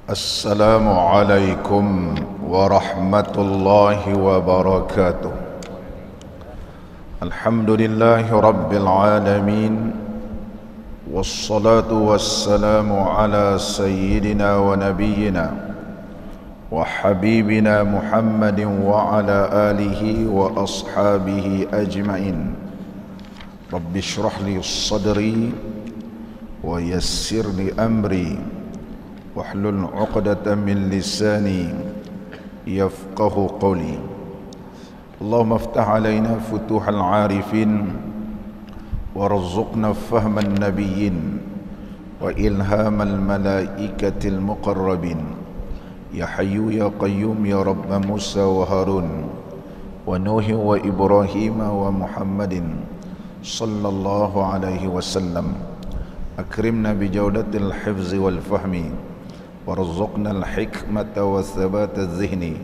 السلام عليكم ورحمة الله وبركاته. الحمد لله رب العالمين، والصلاة والسلام على سيدنا ونبينا وحبيبنا محمد وعلى آله وأصحابه أجمعين. رب اشرح لي صدري ويسر لي أمري واحلل عقدة من لساني يفقه قولي. اللهم افتح علينا فتوح العارفين وارزقنا فهم النبيين وإلهام الملائكة المقربين. يا حي يا قيوم يا رب موسى وهارون ونوح وإبراهيم ومحمد صلى الله عليه وسلم. أكرمنا بجودة الحفظ والفهم وارزقنا الحكمة والثبات الذهني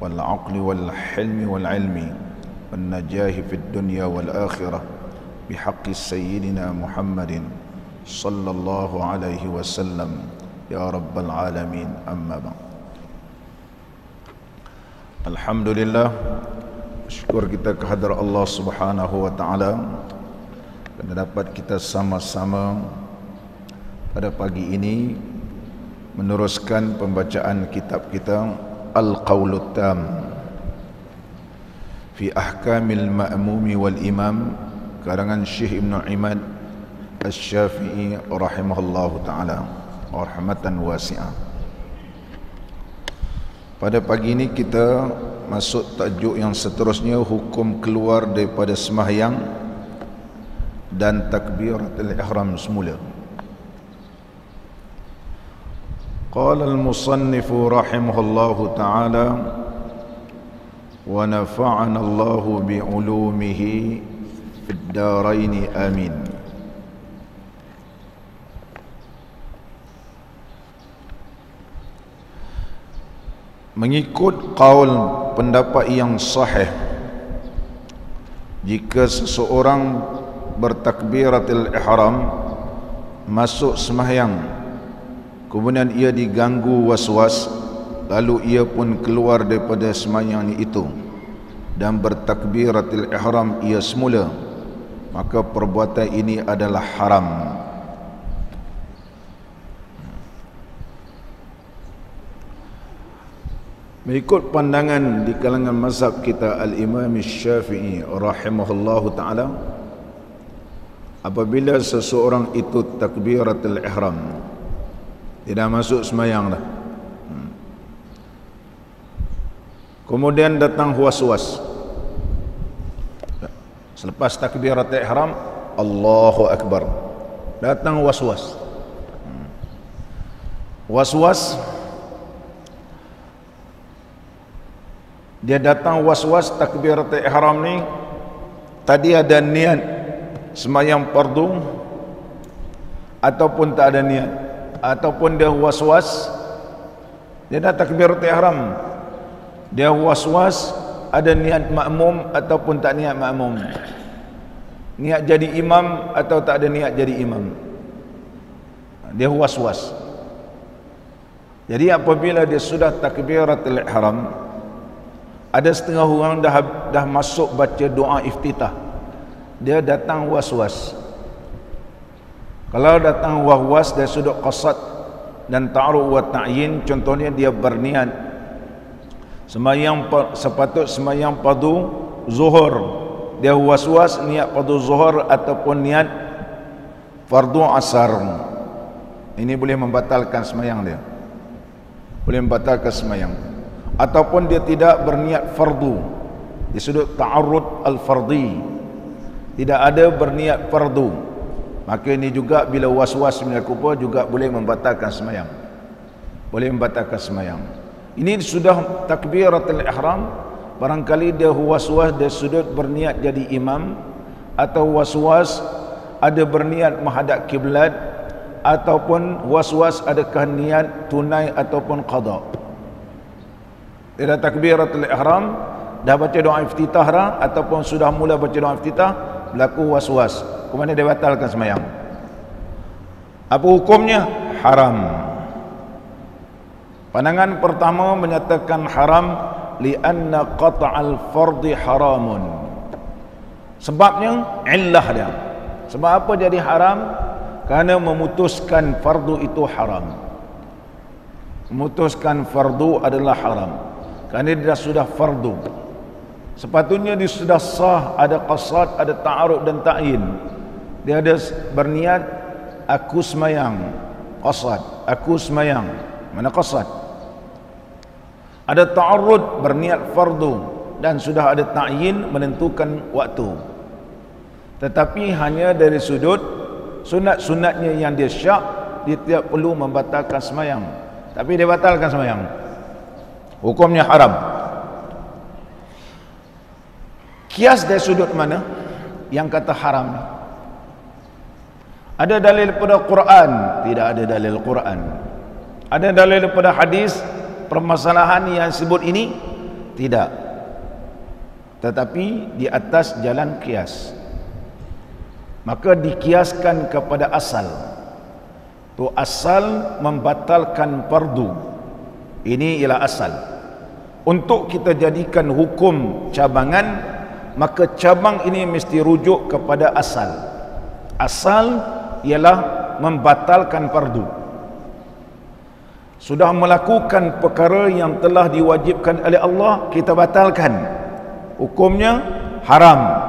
والعقل والحلم والعلم والنجاح في الدنيا والآخرة بحق سيدنا محمد صلى الله عليه وسلم يا رب العالمين. أما بعد، Alhamdulillah, syukur kita kehadrat Allah Subhanahu wa taala kerana dapat kita sama-sama pada pagi ini meneruskan pembacaan kitab kita Al-Qawlut Tam fi Ahkamil Ma'mumi wal Imam, karangan Syekh Ibn Imad Asy-Syafi'i rahimahullahu ta'ala rahmatan wasi'ah. Pada pagi ini kita masuk tajuk yang seterusnya, hukum keluar daripada sembahyang dan takbiratul ihram semula. قال المصنف رحمه الله تعالى ونفعنا الله بعلومه في الدارين آمين. Mengikut qaul pendapat yang sahih, jika seseorang bertakbiratul ihram masuk sembahyang, kemudian ia diganggu was-was, lalu ia pun keluar daripada sembahyang itu dan bertakbiratul ihram ia semula, maka perbuatan ini adalah haram. Mengikut pandangan di kalangan mazhab kita Al-Imam Syafi'i rahimahullahu ta'ala, apabila seseorang itu takbiratul ihram tidak masuk sembahyang dah, kemudian datang was-was selepas takbiratul ihram, Allahu Akbar, datang was-was. Was-was, dia datang was-was takbiratul ihram ni, tadi ada niat sembahyang fardu ataupun tak ada niat, ataupun dia was-was, dia dah takbiratul ihram, dia was-was ada niat makmum ataupun tak niat makmum, niat jadi imam atau tak ada niat jadi imam, dia was-was. Jadi apabila dia sudah takbiratul ihram, ada setengah orang dah masuk baca doa iftitah, dia datang was-was. Kalau datang was-was dari sudut qasad dan ta'aruf wa ta'yin, contohnya dia berniat sembahyang sepatut sembahyang fardu zuhur, dia was-was niat fardu zuhur ataupun niat fardu asar, ini boleh membatalkan sembahyang dia, boleh membatalkan sembahyang. Ataupun dia tidak berniat fardu di sudut ta'arrud al-fardhi, tidak ada berniat fardu, maka ini juga bila was-was menyangkut juga boleh membatalkan sembahyang, boleh membatalkan sembahyang. Ini sudah takbiratul ihram, barangkali dia was-was dari sudut berniat jadi imam, atau was-was ada berniat menghadap kiblat, ataupun was-was adakah niat tunai ataupun qada. Dia dah takbiratul ihram, dah baca doa iftitah dah, ataupun sudah mula baca doa iftitah, berlaku was-was, kemudian dia batalkan sembahyang. Apa hukumnya? Haram. Pandangan pertama menyatakan haram li'anna qata'al fardi haramun. Sebabnya illah dia. Sebab apa jadi haram? Kerana memutuskan fardu itu haram. Memutuskan fardu adalah haram kerana dia sudah fardu. Sepatutnya dia sudah sah, ada qasad, ada ta'arud dan ta'yin. Dia ada berniat aku semayang, qasad, aku semayang, mana qasad. Ada ta'arud, berniat fardu, dan sudah ada ta'yin, menentukan waktu. Tetapi hanya dari sudut sunat-sunatnya yang dia syak, dia tidak perlu membatalkan semayang, tapi dia batalkan semayang, hukumnya haram. Kias dari sudut mana yang kata haram? Ada dalil pada Quran? Tidak ada dalil Quran. Ada dalil pada hadis permasalahan yang sebut ini? Tidak. Tetapi di atas jalan kias, maka dikiaskan kepada asal. Tu asal membatalkan fardu. Ini ialah asal. Untuk kita jadikan hukum cabangan, maka cabang ini mesti rujuk kepada asal. Asal ialah membatalkan fardu. Sudah melakukan perkara yang telah diwajibkan oleh Allah, kita batalkan, hukumnya haram.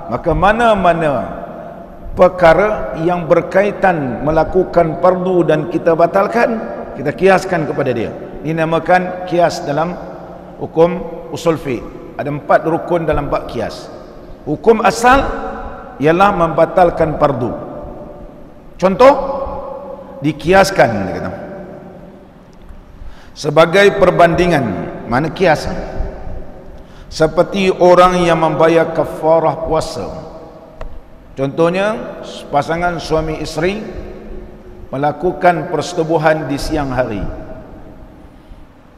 Maka mana-mana perkara yang berkaitan melakukan fardu dan kita batalkan, kita kiaskan kepada dia. Ini namakan kias dalam hukum usul fiqh. Ada 4 rukun dalam bab kias. Hukum asal ialah membatalkan fardu. Contoh, dikiaskan, dia kata, sebagai perbandingan. Mana kias? Seperti orang yang membayar kafarah puasa. Contohnya, pasangan suami isteri melakukan persetubuhan di siang hari,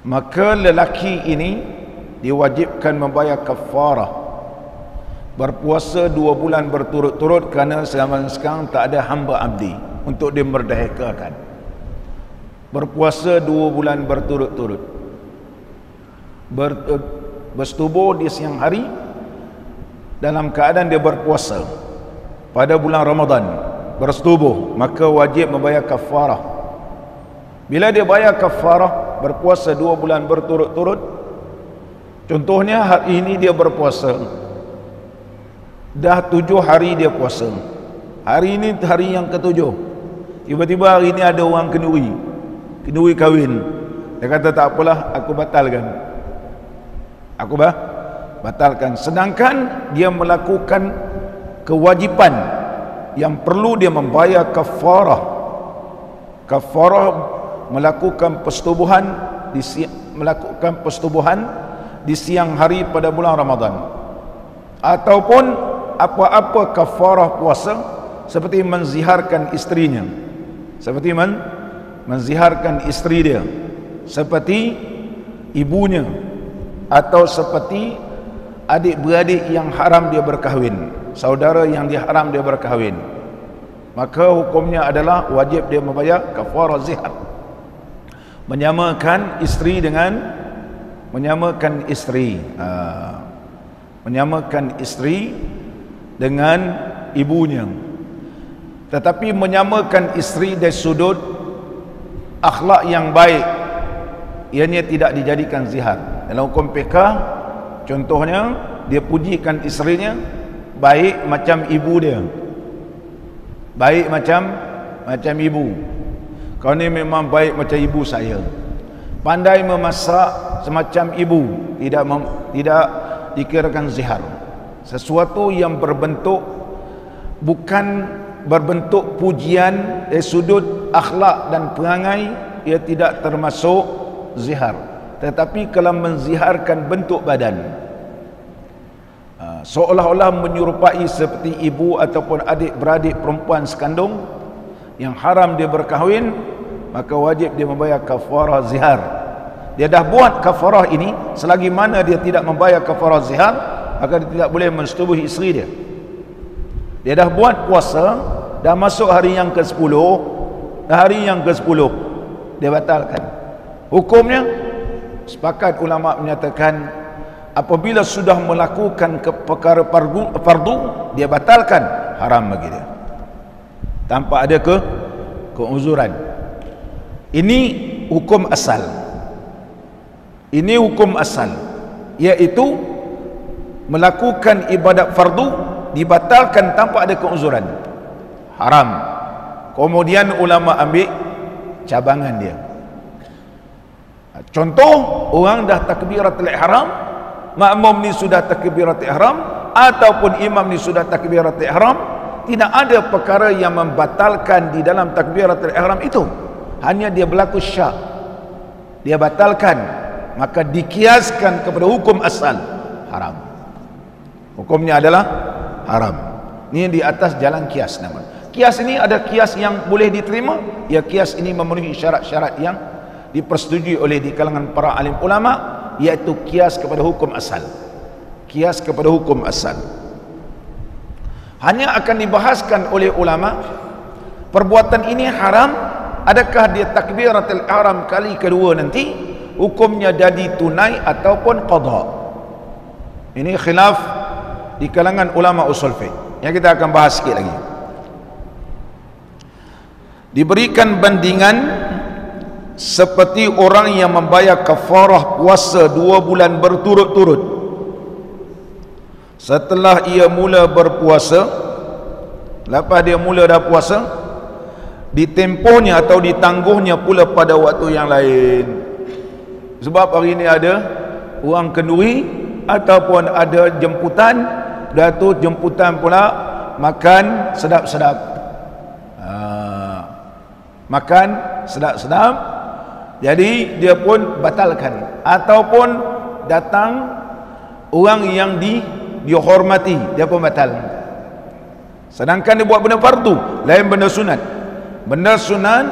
maka lelaki ini diwajibkan membayar kafarah, berpuasa 2 bulan berturut-turut, kerana zaman sekarang tak ada hamba abdi untuk dimerdekakan. Berpuasa 2 bulan berturut-turut, bersetubuh di siang hari dalam keadaan dia berpuasa pada bulan Ramadan, bersetubuh, maka wajib membayar kafarah. Bila dia bayar kafarah, berpuasa 2 bulan berturut-turut. Contohnya hari ini dia berpuasa, dah 7 hari dia puasa, hari ini hari yang ke-7, tiba-tiba hari ini ada orang kenduri kahwin. Dia kata tak apalah, aku batalkan, batalkan. Sedangkan dia melakukan kewajipan yang perlu dia membayar kafarah. Kafarah melakukan persetubuhan di siang hari pada bulan Ramadan, ataupun apa-apa kafarah puasa, seperti menziharkan isterinya, seperti menziharkan isteri dia, seperti ibunya, atau seperti adik-beradik yang haram dia berkahwin, saudara yang dia haram dia berkahwin, maka hukumnya adalah wajib dia membayar kafarah zihar. Menyamakan isteri dengan ibunya. Tetapi menyamakan isteri dari sudut akhlak yang baik, ianya tidak dijadikan zihar. Dalam hukum fiqh, contohnya, dia pujikan isterinya baik macam ibu dia, baik macam ibu. Kau ni memang baik macam ibu saya, pandai memasak semacam ibu, tidak dikirakan zihar. Sesuatu yang bukan berbentuk pujian dari sudut akhlak dan perangai, ia tidak termasuk zihar. Tetapi kalau menziharkan bentuk badan, seolah-olah menyerupai seperti ibu ataupun adik-beradik perempuan sekandung yang haram dia berkahwin, maka wajib dia membayar kafarah zihar. Dia dah buat kafarah ini, selagi mana dia tidak membayar kafarah zihar, maka dia tidak boleh mensetubuhi isteri dia. Dia dah buat puasa, dah masuk hari yang ke-10, dah hari yang ke-10 dia batalkan. Hukumnya, sepakat ulama menyatakan apabila sudah melakukan perkara fardu, dia batalkan, haram bagi dia tanpa ada keuzuran. Ini hukum asal. Ini hukum asal, iaitu melakukan ibadat fardu dibatalkan tanpa ada keuzuran, haram. Kemudian ulama ambil cabangan dia. Contoh, orang dah takbiratul ihram, makmum ni sudah takbiratul ihram ataupun imam ni sudah takbiratul ihram, tidak ada perkara yang membatalkan di dalam takbiratul ihram itu, hanya dia berlaku syak, dia batalkan, maka dikiaskan kepada hukum asal, haram. Hukumnya adalah haram. Ini di atas jalan kias nama. Kias ini ada kias yang boleh diterima, ya kias ini memenuhi syarat-syarat yang dipersetujui oleh di kalangan para alim ulama, iaitu kias kepada hukum asal. Kias kepada hukum asal. Hanya akan dibahaskan oleh ulama, perbuatan ini haram, adakah dia takbiratul ihram kali kedua nanti hukumnya jadi tunai ataupun qada. Ini khilaf di kalangan ulama usul fiqh yang kita akan bahas sikit lagi. Diberikan bandingan seperti orang yang membayar kafarah puasa 2 bulan berturut-turut. Setelah ia mula berpuasa, lepas dia mula dah puasa, ditempuhnya atau ditangguhnya pula pada waktu yang lain. Sebab hari ini ada orang kenduri ataupun ada jemputan, dah tu jemputan pula makan sedap-sedap, makan sedap-sedap, jadi dia pun batalkan. Ataupun datang orang yang dihormati, dia pun batal. Sedangkan dia buat benda fardu, lain benda sunat. Benda sunat,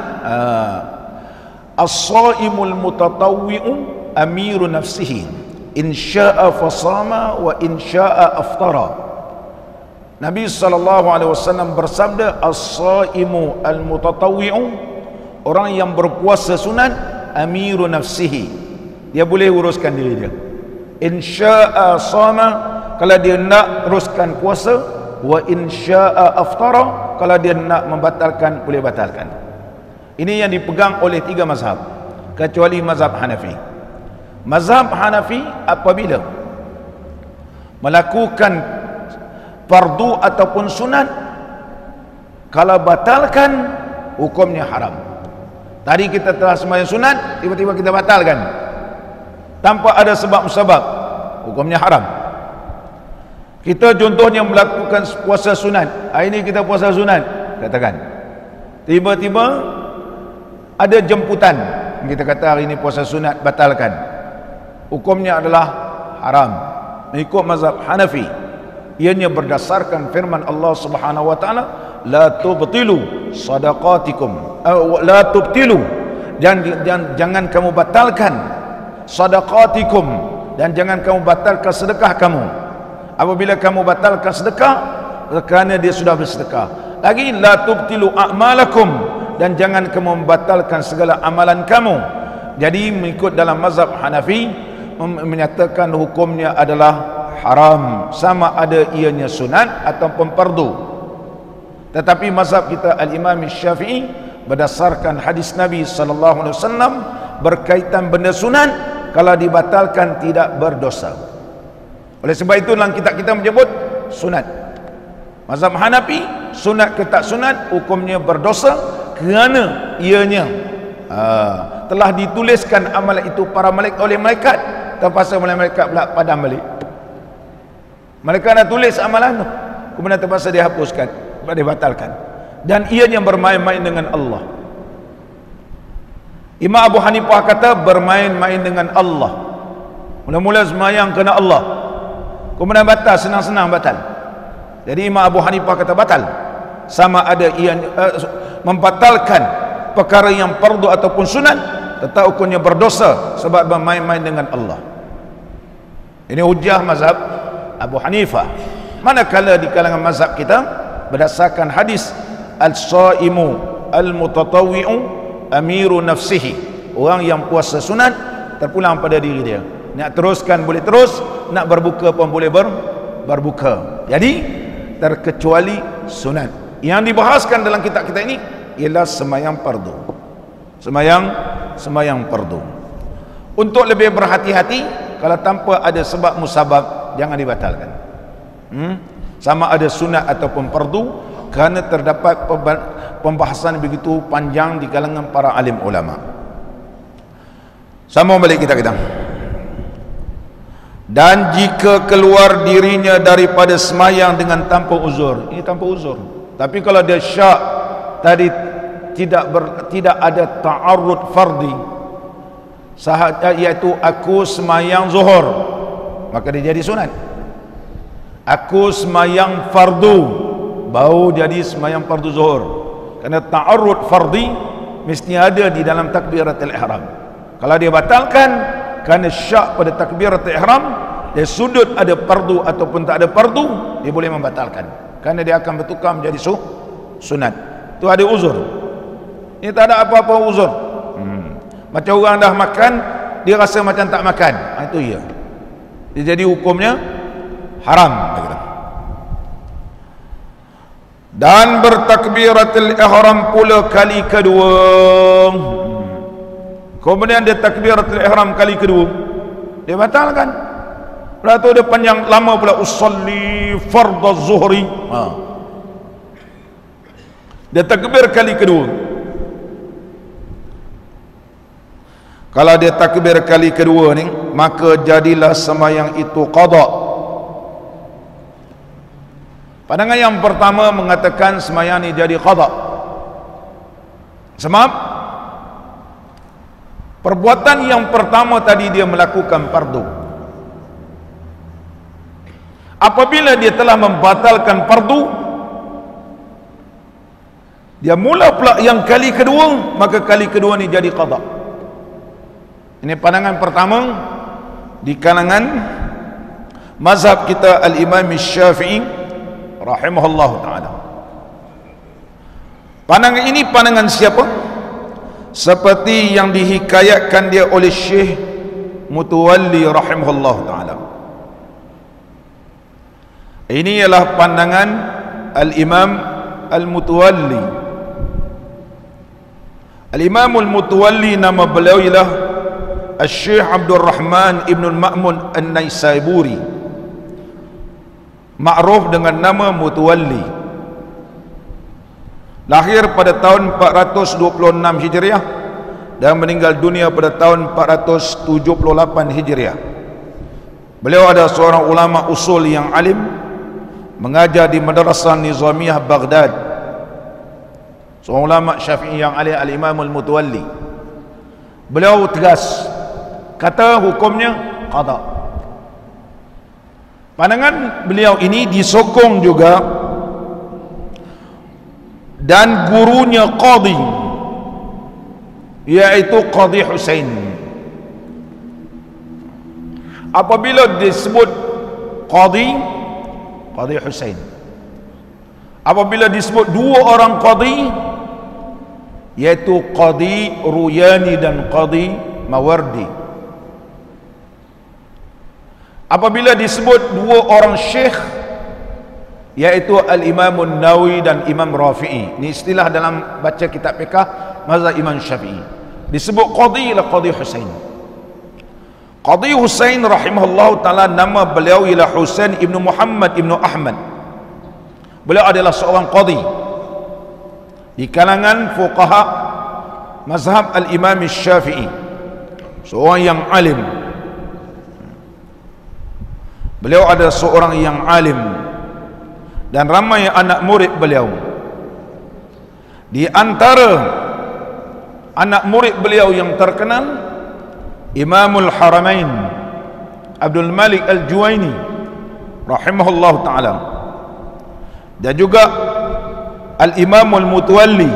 as-saimul mutatawwi'u amiru nafsihi, in sya'a fasama wa in sya'a aftara. Nabi SAW bersabda, as-saimu al-mutatawwi'u, orang yang berpuasa sunat, amiru nafsihi, dia boleh uruskan diri dia. In sya'a sama, kalau dia nak teruskan puasa, wa in sya'a aftara, kalau dia nak membatalkan, boleh batalkan. Ini yang dipegang oleh 3 mazhab, kecuali mazhab Hanafi. Mazhab Hanafi apabila melakukan fardu ataupun sunat, kalau batalkan hukumnya haram. Tadi kita telah sembahyang sunat, tiba-tiba kita batalkan tanpa ada sebab-sebab, hukumnya haram. Kita contohnya melakukan puasa sunat, hari ini kita puasa sunat, katakan tiba-tiba ada jemputan, kita kata hari ini puasa sunat, batalkan, hukumnya adalah haram mengikut mazhab Hanafi. Ianya berdasarkan firman Allah Subhanahu wa taala, la tubtilu sadaqatikum, la tubtilu, jangan kamu batalkan sadaqatikum, dan jangan kamu batalkan sedekah kamu. Apabila kamu batalkan sedekah, kerana dia sudah bersedekah. Lagi, la tubtilu a'malakum, dan jangan kamu membatalkan segala amalan kamu. Jadi mengikut dalam mazhab Hanafi menyatakan hukumnya adalah haram, sama ada ianya sunat ataupun fardu. Tetapi mazhab kita al-Imam Syafi'i berdasarkan hadis Nabi sallallahu alaihi wasallam berkaitan benda sunat, kalau dibatalkan tidak berdosa. Oleh sebab itu dalam kitab kita menyebut sunat. Mazhab Hanafi, sunat ke tak sunat, hukumnya berdosa kerana ianya telah dituliskan amalan itu para malaikat oleh malaikat, terpaksa malaikat pula padam balik. Mereka nak tulis amalan tu, kemudian terpaksa dihapuskan, dibatalkan, dan ianya bermain-main dengan Allah. Imam Abu Hanifah kata bermain-main dengan Allah, mula-mula semayang kena Allah, kemudian batal, senang-senang batal. Jadi Imam Abu Hanifah kata batal, sama ada ia membatalkan perkara yang fardu ataupun sunat, tetap hukumnya berdosa sebab bermain-main dengan Allah. Ini hujah mazhab Abu Hanifah. Manakala di kalangan mazhab kita berdasarkan hadis, al-saimu al-mutatawwi'u amiru nafsihi, orang yang puasa sunat terpulang pada diri dia. Nak teruskan boleh terus, nak berbuka pun boleh berbuka. Jadi terkecuali sunat. Yang dibahaskan dalam kitab kita ini ialah sembahyang fardu. Sembahyang fardu. Untuk lebih berhati-hati, kalau tanpa ada sebab musabab, jangan dibatalkan. Sama ada sunat ataupun fardu, kerana terdapat pembahasan begitu panjang di kalangan para alim ulama. Sama balik kita. Dan jika keluar dirinya daripada sembahyang dengan tanpa uzur, ini tanpa uzur. Tapi kalau dia syak tadi tidak ada ta'arrud fardi, iaitu aku sembahyang zuhur, maka dia jadi sunat. Aku sembahyang fardu, baru jadi sembahyang fardu zuhur. Kerana ta'arrud fardi mesti ada di dalam takbiratul ihram. Kalau dia batalkan kerana syak pada takbiratul ihram, dari sudut ada fardu ataupun tak ada fardu, dia boleh membatalkan, kerana dia akan bertukar menjadi sunat. Itu ada uzur. Ini tak ada apa-apa uzur. Macam orang dah makan, dia rasa macam tak makan, itu ya, dia jadi hukumnya haram. Dan bertakbiratul ihram pula kali kedua. Kemudian dia takbiratul ihram kali kedua, dia batalkan. Lepas tu dia panjang lama pula, usalli fardhu zuhri. Dia takbir kali kedua. Kalau dia takbir kali kedua ni, maka jadilah sembahyang itu qada. Pandangan yang pertama mengatakan sembahyang ni jadi qada. Sebab perbuatan yang pertama tadi dia melakukan fardu. Apabila dia telah membatalkan fardu, dia mula pula yang kali kedua, maka kali kedua ni jadi qada. Ini pandangan pertama di kalangan mazhab kita al-Imam Syafi'i rahimahullah ta'ala. Pandangan ini pandangan siapa? Seperti yang dihikayatkan dia oleh Syekh Mutawalli rahimahullah ta'ala. Ini ialah pandangan al-Imam al-Mutawalli. Al-Imam al-Mutawalli nama beliau ialah Syekh Abdul Rahman Ibn Ma'mun An-Naisaburi, ma'ruf dengan nama Mutawalli. Lahir pada tahun 426 Hijriah dan meninggal dunia pada tahun 478 Hijriah. Beliau adalah seorang ulama usul yang alim, mengajar di Madrasah Nizamiyah Baghdad. Seorang ulama Syafi'i yang alim, al-Imam al-Mutawalli. Beliau tegas, kata hukumnya qada. Pandangan beliau ini disokong juga dan gurunya qadi, iaitu Qadi Husain. Apabila disebut qadi Husain, apabila disebut dua orang qadi, iaitu Qadi Ruyani dan Qadi Mawardi. Apabila disebut dua orang syekh, iaitu Al-Imam Nawawi dan Imam Rafi'i. Ini istilah dalam baca kitab fiqh mazhab Imam Syafi'i. Disebut qadi ialah Qadi Husain. Qadi Husain rahimahullah ta'ala, nama beliau ialah Husain ibnu Muhammad ibnu Ahmad. Beliau adalah seorang qadi di kalangan fuqaha mazhab Al-Imam Syafi'i, seorang yang alim. Beliau adalah seorang yang alim dan ramai anak murid beliau. Di antara anak murid beliau yang terkenal, Imamul Haramain Abdul Malik Al-Juwaini rahimahullah ta'ala, dan juga Al-Imamul Mutawalli,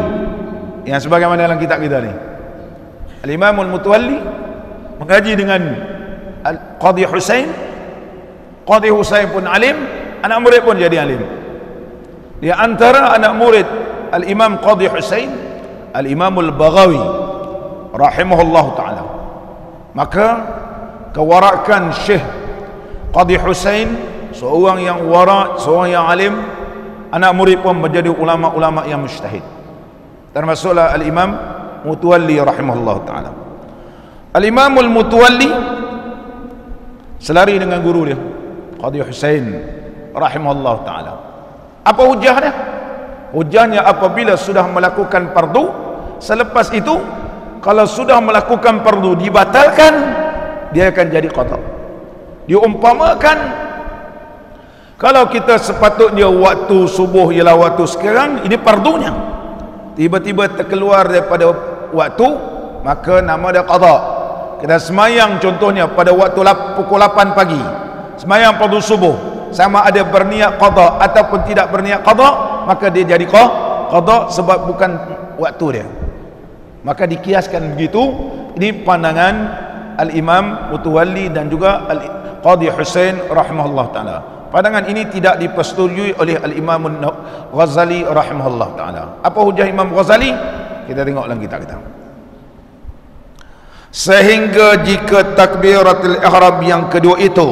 yang sebagaimana dalam kitab kita ni. Al-Imamul Mutawalli mengaji dengan Qadi Husain. Qadi Husain pun alim, anak murid pun jadi alim. Di antara anak murid Al-Imam Qadi Husain, Al-Imamul Baghawi rahimahullah ta'ala. Maka kewarakan Syekh Qadhi Husain, seorang yang wara', seorang yang alim, anak murid pun menjadi ulama-ulama yang mujtahid, termasuklah Al-Imam Mutawalli rahimahullah ta'ala. Al-Imam Al-Mutawalli selari dengan guru dia Qadhi Husain rahimahullah ta'ala. Apa hujahnya? Hujahnya apabila sudah melakukan fardu, selepas itu kalau sudah melakukan fardu dibatalkan, dia akan jadi qada. Diumpamakan kalau kita sepatutnya waktu subuh ialah waktu sekarang, ini fardunya, tiba-tiba terkeluar daripada waktu, maka nama dia qada. Kita semayang contohnya pada waktu pukul 8 pagi, semayang fardu subuh, sama ada berniat qada ataupun tidak berniat qada, maka dia jadi qada sebab bukan waktu dia. Maka dikiaskan begitu. Ini pandangan Al-Imam Mutawalli dan juga Al-Qadhi Husain rahimahullah ta'ala. Pandangan ini tidak dipersetujui oleh Al-Imam Ghazali rahimahullah ta'ala. Apa hujah Imam Ghazali? Kita tengok dalam kitab kita. Sehingga jika takbiratul ihram yang kedua itu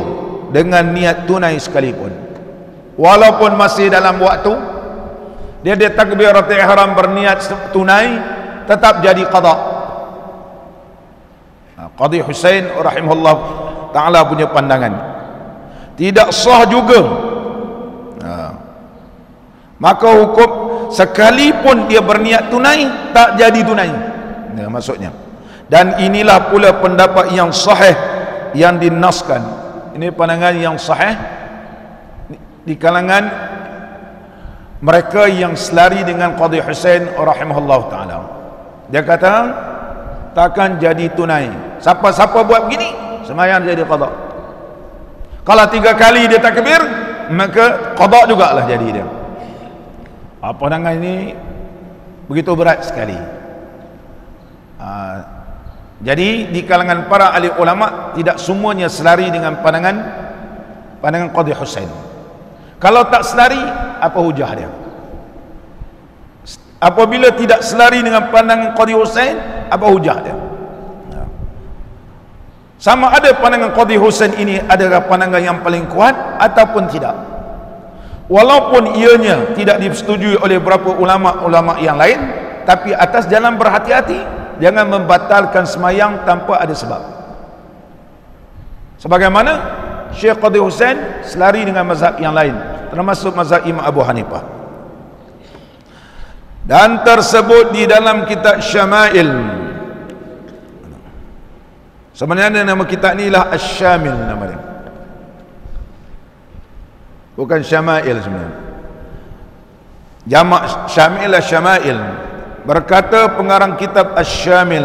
dengan niat tunai sekalipun, walaupun masih dalam waktu, dia takbiratul ihram berniat tunai, tetap jadi qada. Qadhi Husain rahimahullah ta'ala punya pandangan tidak sah juga. Maka hukum sekalipun dia berniat tunai, tak jadi tunai, maksudnya. Dan inilah pula pendapat yang sahih yang dinaskan. Ini pandangan yang sahih di kalangan mereka yang selari dengan Qadhi Husain rahimahullah ta'ala. Dia kata takkan jadi tunai. Siapa-siapa buat begini, sembahyang jadi qada. Kalau 3 kali dia takbir, maka qada jugalah jadi dia. Pandangan ini begitu berat sekali. Jadi di kalangan para ahli ulama tidak semuanya selari dengan pandangan Qadhi Husain. Kalau tak selari, apa hujah dia? Apabila tidak selari dengan pandangan Qadhi Husain, apa hujah dia? Sama ada pandangan Qadhi Husain ini adalah pandangan yang paling kuat ataupun tidak. Walaupun ianya tidak disetujui oleh beberapa ulama-ulama yang lain, tapi atas jalan berhati-hati, jangan membatalkan semayang tanpa ada sebab. Sebagaimana Syekh Qadhi Husain selari dengan mazhab yang lain, termasuk mazhab Imam Abu Hanifah. Dan tersebut di dalam kitab Syama'il. Sebenarnya nama kitab ni lah Asy-Syamil nama dia, bukan Syama'il sebenarnya. Jamak Syamil lah Syama'il. Berkata pengarang kitab Asy-Syamil,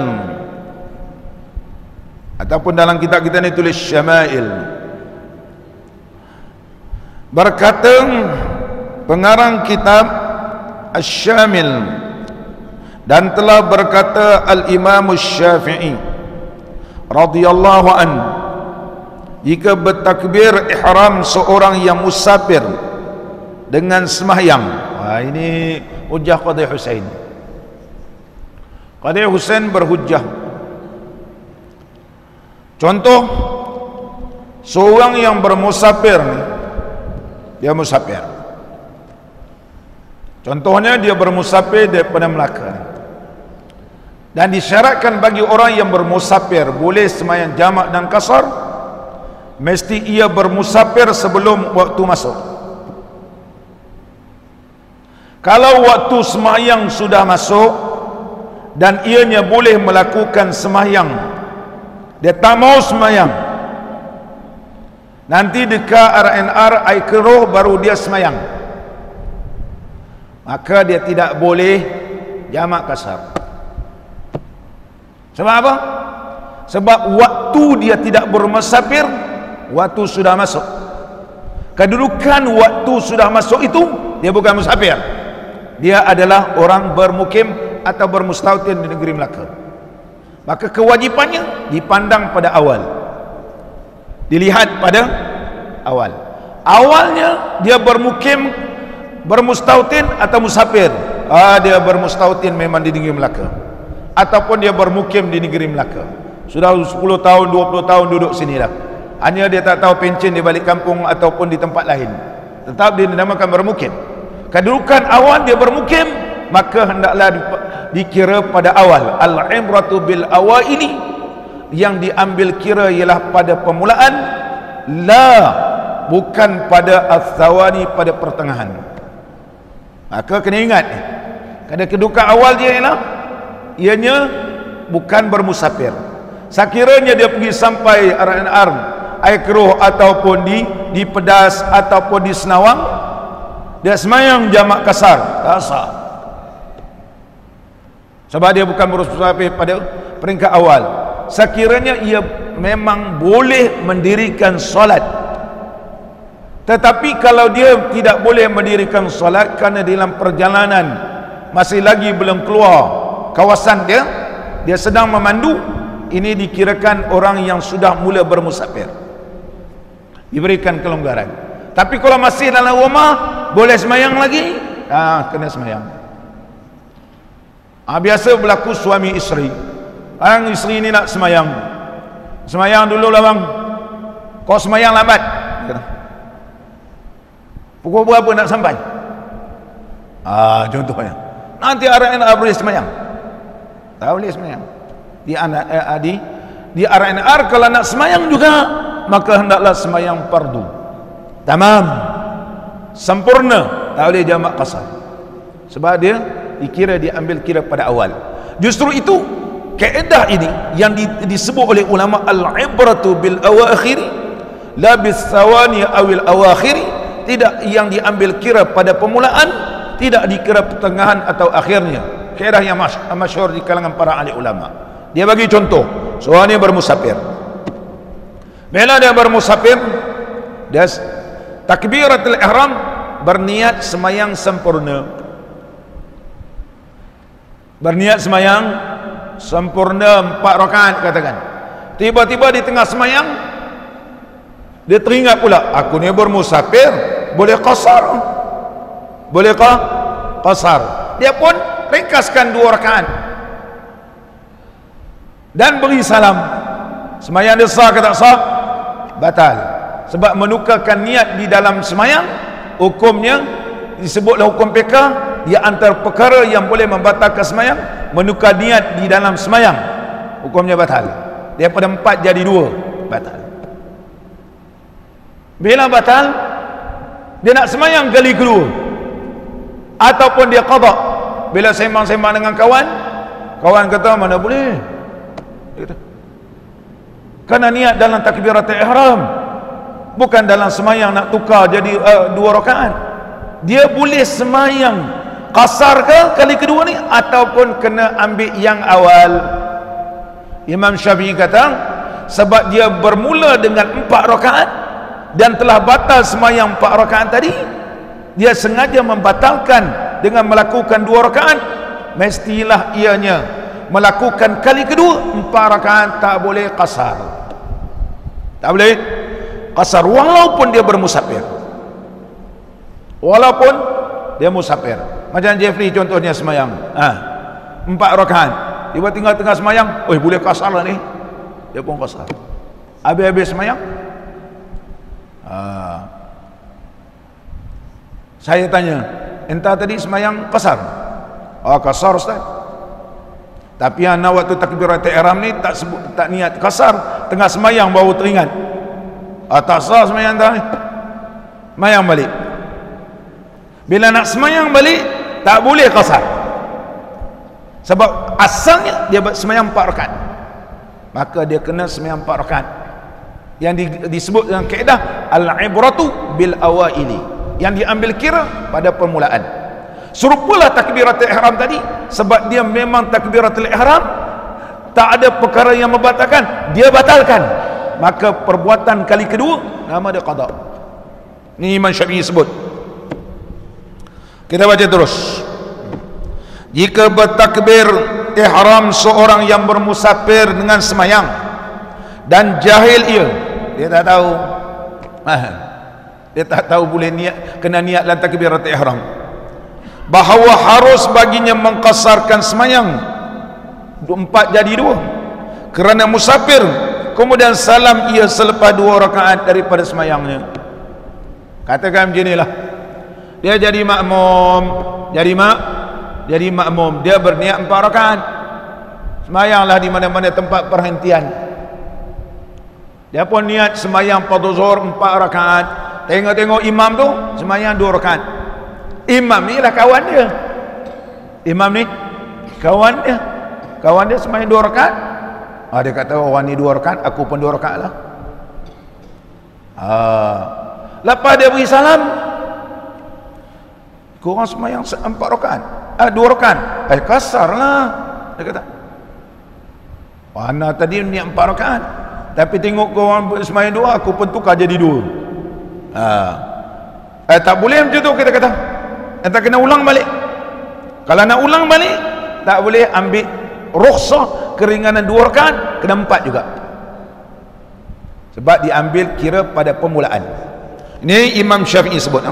ataupun dalam kitab kita ni tulis Syama'il. Berkata pengarang kitab Asy-Syamil, dan telah berkata Al-Imam Syafi'i radhiyallahu an, jika bertakbir ihram seorang yang musafir dengan sembahyang. Ini hujah Qadhi Husain. Qadhi Husain berhujah. Contoh, seorang yang bermusafir ni, dia musafir. Contohnya dia bermusafir daripada Melaka, dan disyaratkan bagi orang yang bermusafir boleh sembahyang jamak dan qasar, mesti ia bermusafir sebelum waktu masuk. Kalau waktu sembahyang sudah masuk dan ianya boleh melakukan sembahyang, dia tak mau sembahyang, nanti dekat RNR air keruh baru dia sembahyang, maka dia tidak boleh jamak qasar. Sebab apa? Sebab waktu dia tidak bermusafir, waktu sudah masuk. Kedudukan waktu sudah masuk itu, dia bukan musafir, dia adalah orang bermukim atau bermustautin di negeri Melaka. Maka kewajipannya dipandang pada awal, dilihat pada awal. Awalnya dia bermukim, bermustautin atau musafir. Dia bermustautin memang di negeri Melaka. ataupun dia bermukim di negeri Melaka. Sudah 10 tahun, 20 tahun duduk sini dah. Hanya dia tak tahu pencen di balik kampung ataupun di tempat lain. Tetap dia dinamakan bermukim. Kedudukan awal dia bermukim, maka hendaklah dikira pada awal. Al-ibratu bil awaili, yang diambil kira ialah pada permulaan, la, bukan pada al-thawani, pada pertengahan. Maka kena ingat, kerana kedudukan awal dia ialah ianya bukan bermusafir. Sekiranya dia pergi sampai R&R, air keruh, ataupun di Pedas ataupun di Senawang, dia semayang jamak kasar, tak sah. Sebab dia bukan bermusafir pada peringkat awal. Sekiranya ia memang boleh mendirikan solat, tetapi kalau dia tidak boleh mendirikan solat kerana dalam perjalanan masih lagi belum keluar kawasan dia sedang memandu, ini dikirakan orang yang sudah mula bermusafir, diberikan kelonggaran. Tapi kalau masih dalam rumah boleh semayang lagi, kena semayang. Biasa berlaku suami isteri, isteri ini nak semayang dulu lah bang, kau semayang lambat, pukul berapa nak sampai, contohnya nanti RNR boleh semayang, tak boleh semayang di RNR. Kalau nak semayang juga, maka hendaklah semayang fardu tamam, sempurna, tak boleh jamak qasar, sebab dia dikira, diambil kira pada awal. Justru itu kaedah ini yang disebut oleh ulama al-ibratu bil awakhir la bis thawani awil awakhir, tidak yang diambil kira pada permulaan, tidak dikira pertengahan atau akhirnya. Kaedah yang masyhur di kalangan para ahli ulama. Dia bagi contoh, seorang ni bermusafir. Bila dia bermusafir, dia takbiratul ihram, berniat semayang sempurna, berniat semayang sempurna 4 rakaat katakan. Tiba-tiba di tengah semayang dia teringat pula, aku ni bermusafir, boleh qasar, bolehkah qasar? Dia pun ringkaskan 2 rakaat dan beri salam. Semayang dia sah ke tak sah? Batal. Sebab menukarkan niat di dalam semayang, hukumnya disebutlah hukum fiqh, dia antara perkara yang boleh membatalkan semayang, menukar niat di dalam semayang, hukumnya batal. Daripada 4 jadi 2, batal. Bila batal, dia nak semayang kali kedua, ataupun dia qada. Bila sembang-sembang dengan kawan kata mana boleh, kerana niat dalam takbiratul ihram, bukan dalam semayang nak tukar jadi 2 rakaat. Dia boleh semayang qasar ke kali kedua ni, ataupun kena ambil yang awal. Imam Syafi'i kata, sebab dia bermula dengan 4 rakaat dan telah batal semayang 4 rakaat tadi, dia sengaja membatalkan dengan melakukan 2 rakaat, mestilah ianya melakukan kali kedua 4 rakaat, tak boleh qasar, tak boleh qasar walaupun dia bermusafir, walaupun dia musafir. Macam Jeffrey contohnya semayang 4 rakaat, tiba tengah-tengah semayang, boleh qasar lah ni, dia pun qasar. Habis-habis semayang, saya tanya, entah tadi semayang qasar? Qasar Ustaz. Tapi anak waktu takbiratul ihram ni tak niat qasar, tengah semayang baru teringat, tak sah semayang tadi, semayang balik. Bila nak semayang balik, tak boleh qasar, sebab asalnya dia semayang 4 rakaat, maka dia kena semayang 4 rakaat. Yang disebut dengan kaedah al-ibratu bil awaili, yang diambil kira pada permulaan. Serupalah takbiratul ihram tadi, sebab dia memang takbiratul ihram tak ada perkara yang membatalkan, dia batalkan, maka perbuatan kali kedua nama dia qada. Ni Imam Syafi'i sebut. Kita baca terus. Jika bertakbir ihram seorang yang bermusafir dengan semayang dan jahil dia tak tahu, dia tak tahu boleh niat, kena niat dalam takbiratul ihram, bahawa harus baginya mengqasarkan semayang 4 jadi 2 kerana musafir, kemudian salam ia selepas 2 rakaat daripada semayangnya. Katakan macam inilah, dia jadi makmum, jadi makmum, dia berniat 4 rakaat, semayanglah di mana-mana tempat perhentian. Dia pun niat semayang fardu zuhur 4 rakaat. Tengok-tengok imam tu semayang 2 rakaat. Imam ni lah kawan dia. Imam ni kawan dia semayang 2 rakaat. Dia kata orang ni 2 rakaat, aku pun 2 rakaat lah. Lepas dia beri salam, korang semayang 4 rakaat, 2 rakaat. Kasar lah. Dia kata, mana tadi niat 4 rakaat, tapi tengok korang semayang 2, aku pun tukar jadi 2. Tak boleh macam tu, kita kata. Kita kena ulang balik. Kalau nak ulang balik, tak boleh ambil rukhsah keringanan 2 rakaat, kena 4 juga. Sebab diambil kira pada permulaan. Ini Imam Syafi'i sebut.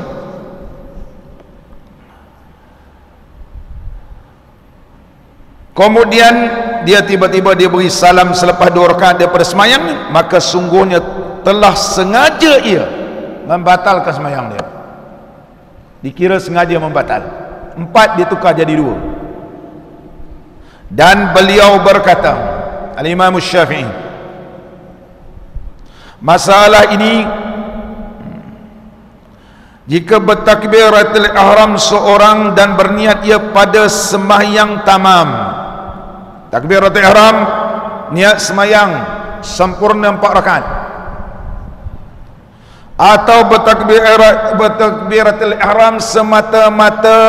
Kemudian dia tiba-tiba dia beri salam selepas 2 rakaat daripada semayang, maka sungguhnya telah sengaja ia membatalkan semayang dia. Dikira sengaja membatal. 4 ditukar jadi 2. Dan beliau berkata, Al-Imam Syafi'i, masalah ini, jika bertakbiratul ihram seorang dan berniat ia pada sembahyang tamam, takbiratul ihram niat sembahyang sempurna 4 rakaat, atau bertakbiratul ihram semata-mata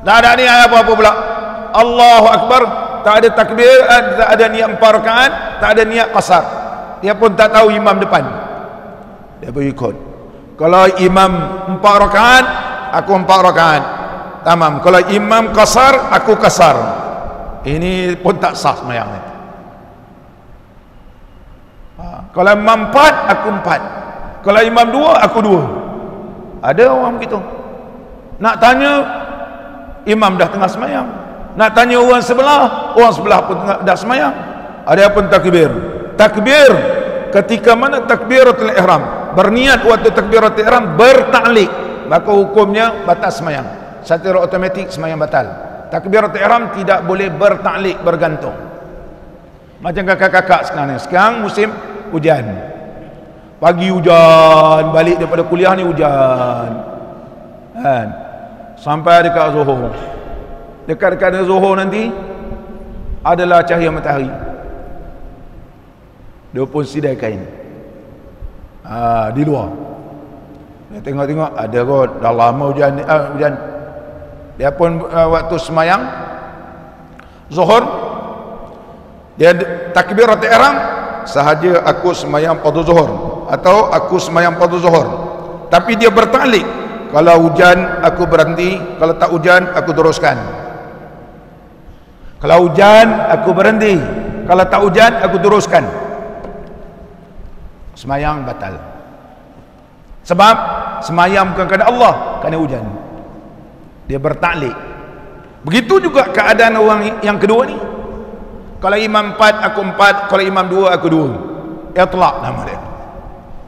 tak ada niat apa-apa pula, Allahu Akbar, tak ada takbir, tak ada niat 4 rakaat, tak ada niat qasar, dia pun tak tahu imam depan, dia pun ikut. Kalau imam 4 rakaat, aku 4 rakaat tamam. Kalau imam qasar, aku qasar. Ini pun tak sah sembahyang ni. Kalau imam 4, aku 4. Kalau imam 2, aku 2. Ada orang begitu. Nak tanya, imam dah tengah sembahyang. Nak tanya orang sebelah pun dah sembahyang. Ada pun takbir. Takbir ketika mana takbiratul ihram, berniat waktu takbiratul ihram bertaklik, maka hukumnya batal sembahyang. Secara automatik sembahyang batal. Takbiratul ihram tidak boleh bertaklik, bergantung. Macam kakak-kakak sekarang musim hujan, pagi hujan, balik daripada kuliah ni hujan kan, sampai dekat Zuhur, dekat-dekat Zuhur nanti adalah cahaya matahari, dia pun sidai kain di luar. Dia tengok-tengok ada kot, dah lama hujan, hujan. Dia pun waktu semayang Zuhur, dia takbiratul ihram sahaja, aku semayang fardu zuhur atau aku semayang fardu zuhur, tapi dia bertaklik, kalau hujan aku berhenti, kalau tak hujan aku teruskan, kalau hujan aku berhenti, kalau tak hujan aku teruskan. Semayang batal. Sebab semayang bukan kerana Allah, kerana hujan. Dia bertaklik. Begitu juga keadaan orang yang kedua ni. Kalau imam 4, aku 4. Kalau imam 2, aku 2. Itlaq nama dia.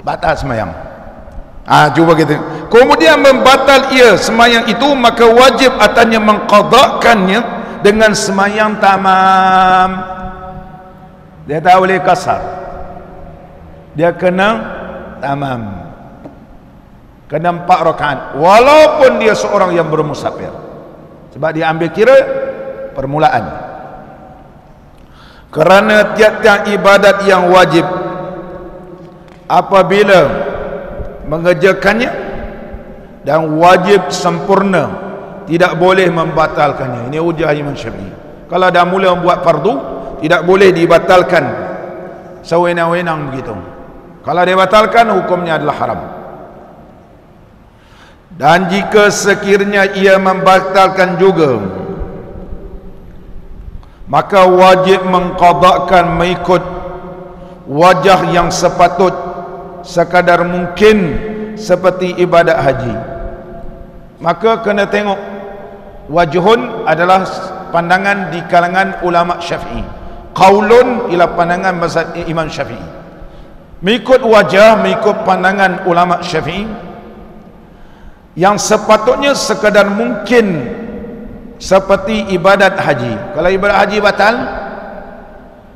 Batal semayang. Cuba kita. Kemudian membatal ia semayang itu, maka wajib atasnya mengqadakkannya dengan semayang tamam. Dia tak boleh kasar. Dia kena tamam, kena 4 rakaat, walaupun dia seorang yang bermusafir, sebab dia ambil kira permulaan. Kerana tiap-tiap ibadat yang wajib apabila mengerjakannya dan wajib sempurna, tidak boleh membatalkannya. Ini hujah Imam Syafi'i. Kalau dah mula membuat fardu, tidak boleh dibatalkan sewenang-wenang begitu. Kalau dia batalkan, hukumnya adalah haram. Dan jika sekiranya ia membatalkan juga, maka wajib mengqadakkan mengikut wajah yang sepatut sekadar mungkin, seperti ibadat haji. Maka kena tengok, wajhun adalah pandangan di kalangan ulama Syafi'i. Qaulun ialah pandangan mazhab Imam Syafi'i. Mengikut wajah, mengikut pandangan ulama Syafi'i, yang sepatutnya sekadar mungkin seperti ibadat haji. Kalau ibadat haji batal,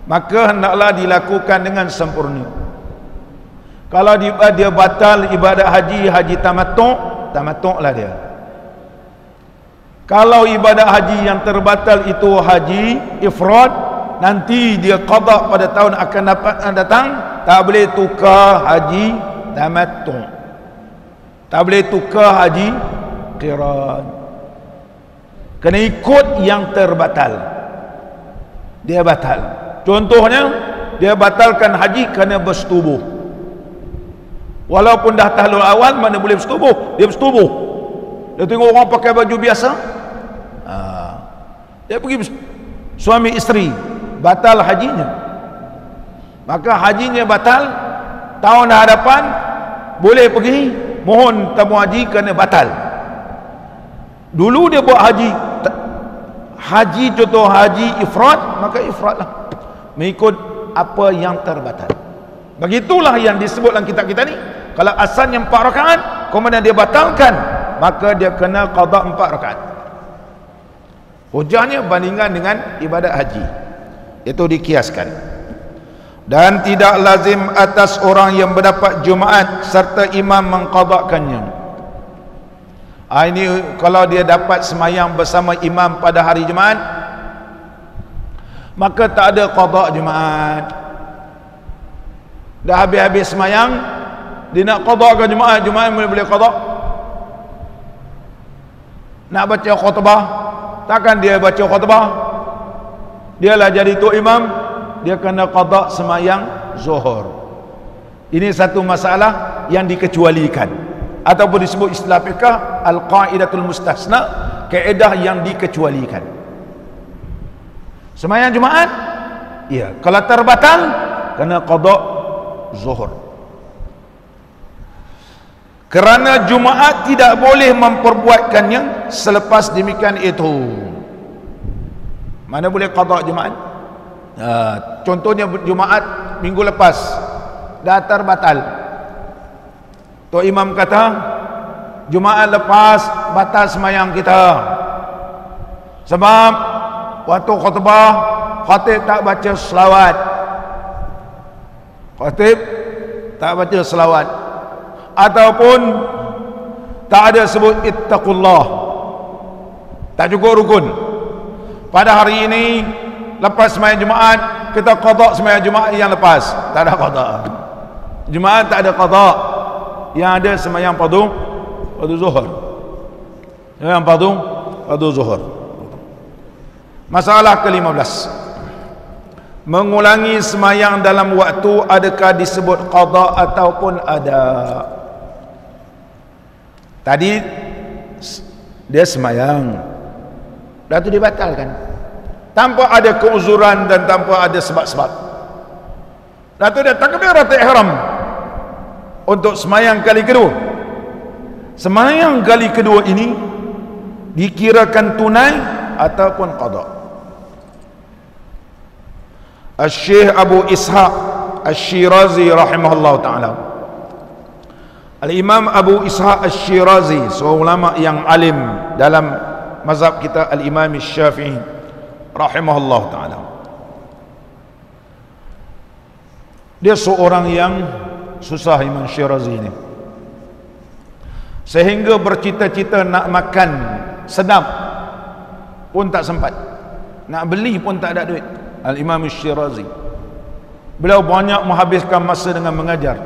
maka hendaklah dilakukan dengan sempurna. Kalau dia batal ibadat haji, haji tamattu' lah dia. Kalau ibadat haji yang terbatal itu haji ifrad, nanti dia qada pada tahun akan datang, tak boleh tukar haji tamattu', tak boleh tukar haji qiran, kena ikut yang terbatal. Dia batal, contohnya dia batalkan haji kerana bersetubuh. Walaupun dah tahlul awal, mana boleh bersetubuh, dia bersetubuh. Dia tengok orang pakai baju biasa, dia pergi suami isteri, batal hajinya. Maka hajinya batal, tahun hadapan boleh pergi mohon tamu haji kerana batal. Dulu dia buat haji contoh haji ifrad, maka ifrad lah, mengikut apa yang terbatal. Begitulah yang disebut dalam kitab kita ni. Kalau asalnya 4 rakaat, kemudian dia batalkan, maka dia kena qada 4 rakaat. Hujahnya bandingkan dengan ibadat haji, itu dikiaskan. Dan tidak lazim atas orang yang berdapat Jumaat serta imam mengqadakannya. Ini kalau dia dapat semayang bersama imam pada hari Jumaat, maka tak ada qada Jumaat. Dah habis-habis semayang, dia nak qadakan Jumaat, Jumaat boleh qada. Nak baca khutbah, takkan dia baca khutbah, dialah jadi tu imam, dia kena qada semayang zuhur. Ini satu masalah yang dikecualikan, ataupun disebut istilah fiqh al-qaidatul mustasna, kaedah yang dikecualikan. Semayang Jumaat, ya, kalau terbatal kena qada zuhur. Kerana Jumaat tidak boleh memperbuatkannya selepas demikian itu. Mana boleh qada Jumaat? Contohnya Jumaat minggu lepas dah terbatal, tu imam kata Jumaat lepas batal semayang kita, sebab waktu khutbah khatib tak baca selawat, khatib tak baca selawat, ataupun tak ada sebut ittaqullah, tak cukup rukun. Pada hari ini lepas semayang Jumaat, kita qada semayang Jumaat yang lepas, tak ada qada. Jumaat tak ada qada, yang ada semayang padu zuhur, yang padu zuhur. Masalah ke-15, mengulangi semayang dalam waktu adakah disebut qada ataupun ada? Tadi dia semayang, dah tu dibatalkan tanpa ada keuzuran dan tanpa ada sebab-sebab. Dah tu dia takbiratul ihram untuk semayang kali kedua. Semayang kali kedua ini dikirakan tunai ataupun qada. Al-Syekh Abu Ishaq Al-Shirazi rahimahullah ta'ala, Al-Imam Abu Ishaq Al-Shirazi, seorang ulama yang alim dalam mazhab kita Al-Imam Syafi'i rahimahullah ta'ala. Dia seorang yang susah, Imam Shirazi ini, sehingga bercita-cita nak makan sedap pun tak sempat, nak beli pun tak ada duit. Al-Imam Shirazi, beliau banyak menghabiskan masa dengan mengajar,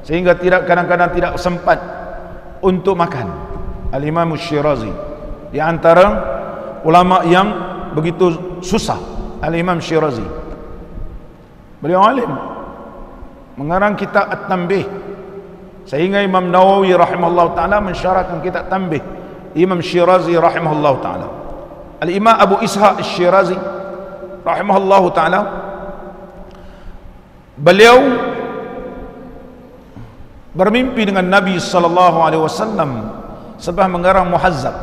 sehingga kadang-kadang tidak sempat untuk makan. Al-Imam Shirazi di antara ulama yang begitu susah. Al-Imam Shirazi, beliau alim, mengarang kitab At-Tanbih, sehingga Imam Nawawi rahimahullah ta'ala mensyarahkan kitab Tanbih Imam Shirazi rahimahullah ta'ala. Al-Imam Abu Ishaq Al-Shirazi rahimahullah ta'ala, beliau bermimpi dengan Nabi sallallahu alaihi wasallam sebab mengarang Muhazzab.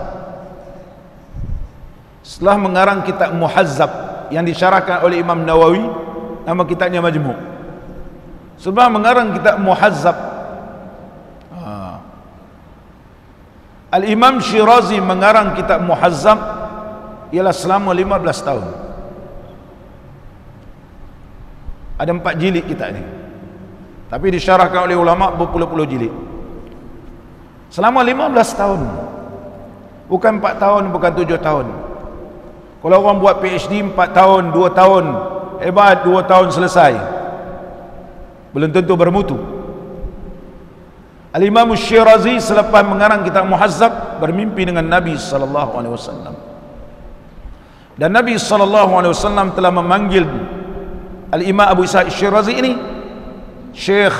setelah mengarang kitab Muhazzab yang disyarahkan oleh Imam Nawawi, nama kitabnya Majmu'. Setelah mengarang kitab Muhazzab, Al-Imam Syirazi mengarang kitab Muhazzab ialah selama 15 tahun. Ada 4 jilid kitab ni, tapi disyarahkan oleh ulama berpuluh-puluh jilid. Selama 15 tahun, bukan 4 tahun, bukan 7 tahun. Kalau orang buat PhD 4 tahun, 2 tahun, hebat, 2 tahun selesai, belum tentu bermutu. Al-Imam Syirazi selepas mengarang kitab Muhazzab bermimpi dengan Nabi SAW, dan Nabi SAW telah memanggil Al-Imam Abu Ishaq Syirazi ini Syekh,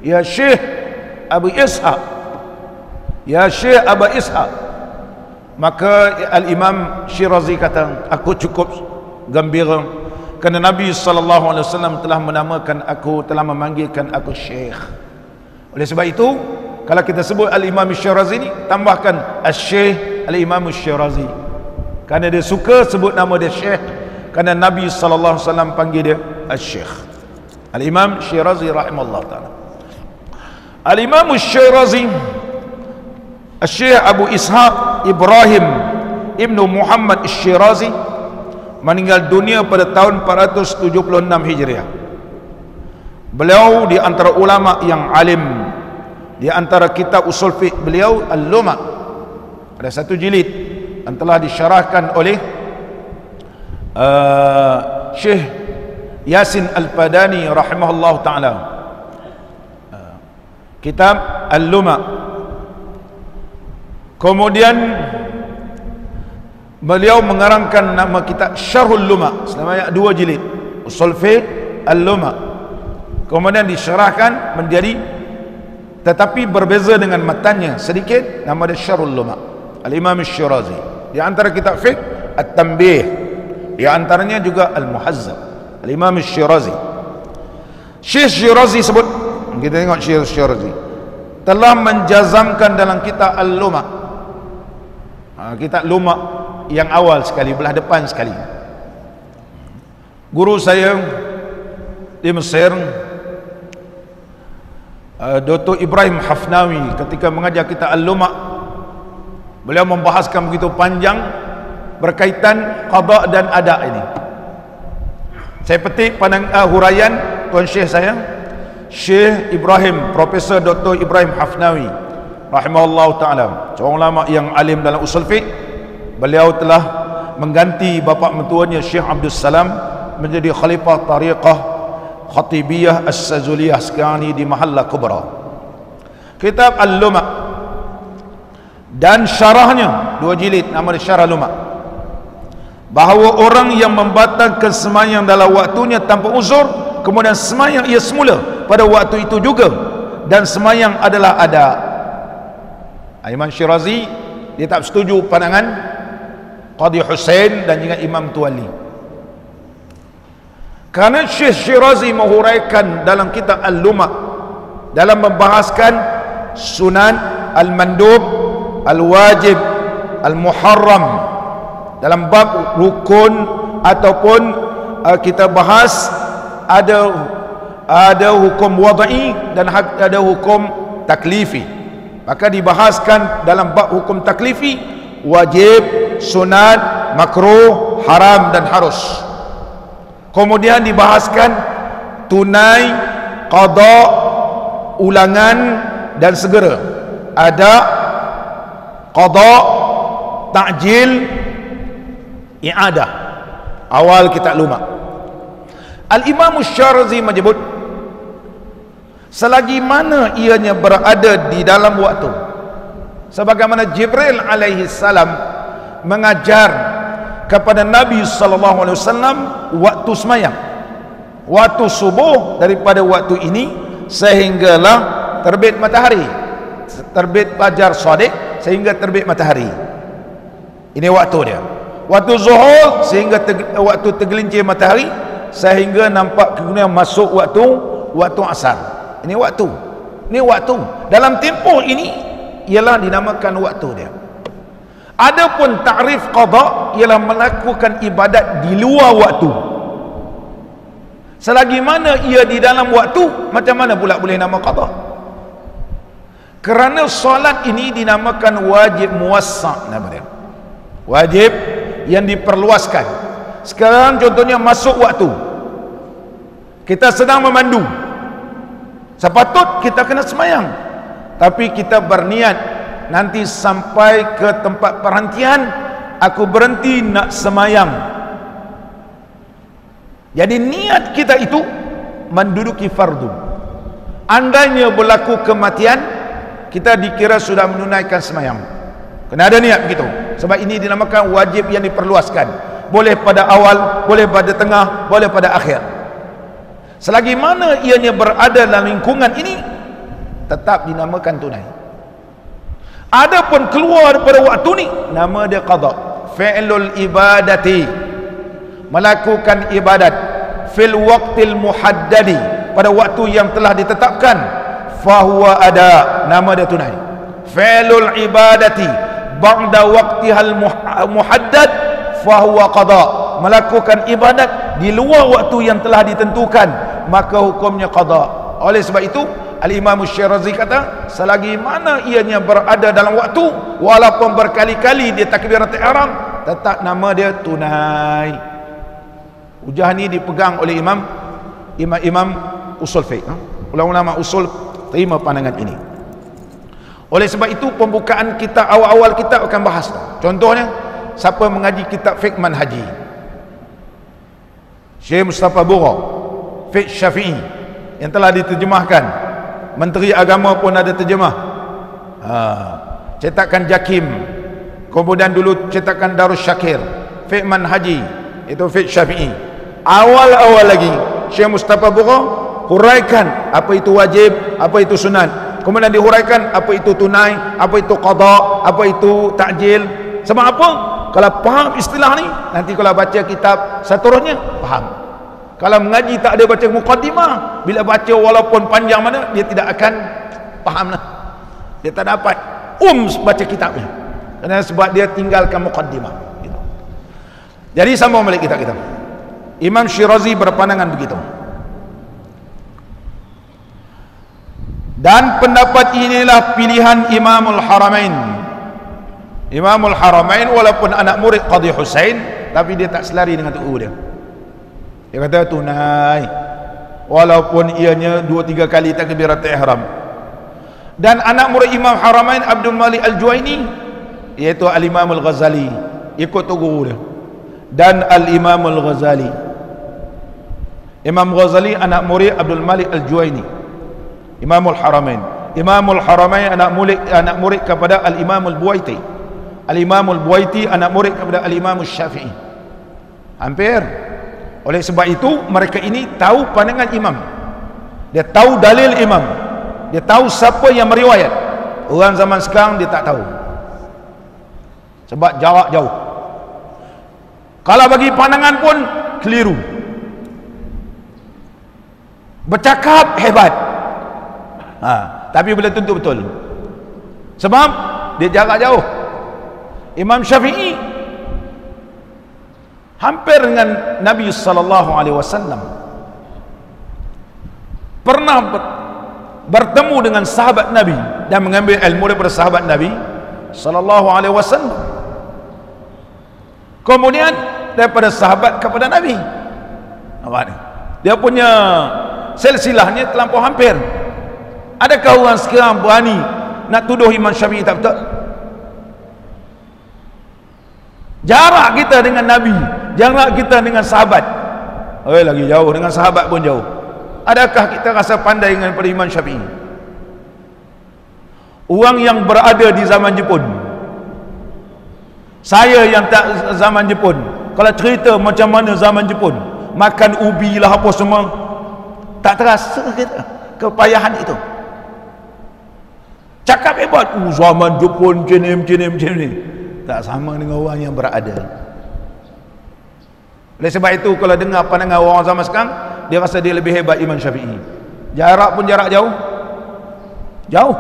ya Syekh Abu Ishaq, ya Syekh Abu Ishaq. Maka Al-Imam Syirazi kata, aku cukup gembira kerana Nabi SAW telah menamakan aku, telah memanggilkan aku Syekh. Oleh sebab itu, kalau kita sebut Al-Imam Syirazi ni, tambahkan Al-Syekh Al-Imam Syirazi, kerana dia suka sebut nama dia Syekh, kerana Nabi SAW panggil dia Al-Syekh. Al-Imam Syirazi rahimahullah ta'ala. Al-Imam Syirazi, Al-Syekh Abu Ishaq Ibrahim Ibnu Muhammad Syirazi meninggal dunia pada tahun 476 Hijriah. Beliau di antara ulama yang alim. Di antara kitab usul fiqh beliau Al-Luma', ada 1 jilid yang telah disyarahkan oleh Syekh Yasin Al-Padani rahimahullah ta'ala, kitab Al-Luma'. Kemudian beliau mengarangkan nama kitab Syarhul Luma', selama 2 jilid usul fiqh Al-Luma'. Kemudian disyarahkan menjadi, tetapi berbeza dengan matanya sedikit, nama dia Syarhul Luma'. Al-Imam Syirazi. Di antara kitab fiqh At-Tanbih, di antaranya juga Al-Muhazzab. Al-Imam Syirazi. Syekh Syirazi sebut, kita tengok Syekh Syirazi telah menjazamkan dalam kitab Al-Luma', kitab Luma' yang awal sekali, belah depan sekali. Guru saya di Mesir, Dr. Ibrahim Hafnawi, ketika mengajar kitab Al-Luma', beliau membahaskan begitu panjang berkaitan qada dan ada ini. Saya petik huraian tuan syekh saya, Syekh Ibrahim, Profesor Dr. Ibrahim Hafnawi rahimahullah ta'ala, seorang ulama yang alim dalam usul fiqh. Beliau telah mengganti bapa mentuanya Syekh Abdul Salam menjadi khalifah tariqah Khatibiyah As-Sazuliyah sekarang ni di Mahalla Kubra. Kitab Al-Luma' dan syarahnya 2 jilid, nama dia Syarah Luma', bahawa orang yang membatalkan sembahyang dalam waktunya tanpa uzur, kemudian sembahyang ia semula pada waktu itu juga, dan sembahyang adalah ada. Imam Syirazi dia tak setuju pandangan Qadhi Hussein dan juga Imam Tuwali. Kerana Syekh Syirazi menghuraikan dalam kitab Al-Luma' dalam membahaskan sunan, al-mandub, al-wajib, al-muharram, dalam bab rukun ataupun kita bahas ada hukum wadai dan ada hukum taklifi. Maka dibahaskan dalam bab hukum taklifi, wajib, sunat, makruh, haram dan harus. Kemudian dibahaskan tunai, qada, ulangan dan segera. Ada qada, ta'jil, i'adah. Awal kitab Luma'. Al-Imam Syirazi menyebut, selagi mana ianya berada di dalam waktu, sebagaimana Jibril alaihi salam mengajar kepada Nabi SAW waktu semayang, waktu subuh daripada waktu ini sehinggalah terbit matahari, terbit fajar shadiq sehingga terbit matahari. Ini waktu dia. Waktu zuhur sehingga waktu tergelincir matahari sehingga nampak kemudian masuk waktu asar. Ini waktu. Ini waktu. Dalam tempoh ini ialah dinamakan waktu dia. Adapun ta'rif qada ialah melakukan ibadat di luar waktu. Selagi mana ia di dalam waktu, macam mana pula boleh nama qada? Kerana solat ini dinamakan wajib muwassa' nama dia. Wajib yang diperluaskan. Sekarang contohnya masuk waktu, kita sedang memandu, sepatut kita kena semayang, tapi kita berniat nanti sampai ke tempat perhentian aku berhenti nak semayang. Jadi niat kita itu menduduki fardu. Andainya berlaku kematian, kita dikira sudah menunaikan semayang. Kena ada niat begitu. Sebab ini dinamakan wajib yang diperluaskan. Boleh pada awal, boleh pada tengah, boleh pada akhir. Selagi mana ianya berada dalam lingkungan ini, tetap dinamakan tunai. Adapun keluar daripada waktu ni, nama dia qada. Fi'lul ibadati, melakukan ibadat fil waqtil muhaddadi, pada waktu yang telah ditetapkan, fahuwa ada, nama dia tunai. Fi'lul ibadati ba'da waqtihal muhaddad fahuwa qada, melakukan ibadat di luar waktu yang telah ditentukan, maka hukumnya qada. Oleh sebab itu Al-Imam Syirazi kata, selagi mana ianya berada dalam waktu, walaupun berkali-kali dia takbiratul ihram, tetap nama dia tunai. Hujah ni dipegang oleh imam usul fiqh. Ulama-ulama usul terima pandangan ini. Oleh sebab itu pembukaan kita, awal-awal kita akan bahas. Contohnya, siapa mengaji kitab fiqh manhaji, Syekh Mustafa Bura, fiqh Syafi'i, yang telah diterjemahkan. Menteri Agama pun ada terjemah. Cetakan Jakim, kemudian dulu cetakan Darus Syakir, fiqh manhaji, itu fiqh Syafi'i. Awal-awal lagi Syekh Mustafa Bura huraikan apa itu wajib, apa itu sunat, kemudian dihuraikan apa itu tunai, apa itu qada, apa itu ta'jil. Sebab apa? Kalau faham istilah ni, nanti kalau baca kitab seterusnya faham. Kalau mengaji tak ada baca muqaddimah, bila baca walaupun panjang mana, dia tidak akan faham lah. Dia tak dapat baca kitabnya, kerana sebab dia tinggalkan muqaddimah gitu. Jadi sama balik kita Imam Syirazi berpandangan begitu. Dan pendapat inilah pilihan Imamul Haramain. Imamul Haramain walaupun anak murid Qadhi Husain, tapi dia tak selari dengan tu'u dia. Dia kata tunai walaupun ianya 2-3 kali takbiratul ihram. Dan anak murid Imam Haramain Abdul Malik Al-Juwaini, iaitu Al-Imam Al-Ghazali, ikut guru dia. Dan Al-Imam Al-Ghazali, Imam Ghazali anak murid Abdul Malik Al-Juwaini, Imamul Haramain. Imamul Haramain anak murid kepada Al-Imam Al-Buwaiti. Al-Imam Al-Buwaiti anak murid kepada Al-Imam Syafi'i. Hampir. Oleh sebab itu mereka ini tahu pandangan imam, dia tahu dalil imam, dia tahu siapa yang meriwayat. Orang zaman sekarang dia tak tahu, sebab jarak jauh. Kalau bagi pandangan pun keliru. Bercakap hebat, tapi boleh tentu betul, sebab dia jarak jauh. Imam Syafi'i hampir dengan Nabi SAW, pernah bertemu dengan sahabat Nabi dan mengambil ilmu daripada sahabat Nabi SAW. Kemudian daripada sahabat kepada Nabi, dia punya silsilahnya terlampau hampir. Adakah orang sekarang berani nak tuduh Imam Syafi'i tak betul? Jarak kita dengan Nabi, jarak kita dengan sahabat, lagi jauh, dengan sahabat pun jauh. Adakah kita rasa pandai dengan Imam Syafi'i? Orang yang berada di zaman Jepun, saya yang tak zaman Jepun, kalau cerita macam mana zaman Jepun, makan ubi lah apa semua, tak terasa kita kepayahan itu. Cakap hebat, zaman Jepun macam ni, tak sama dengan orang yang berada. Oleh sebab itu kalau dengar pandangan orang zaman sekarang, dia rasa dia lebih hebat Imam Syafi'i. Jarak pun jarak jauh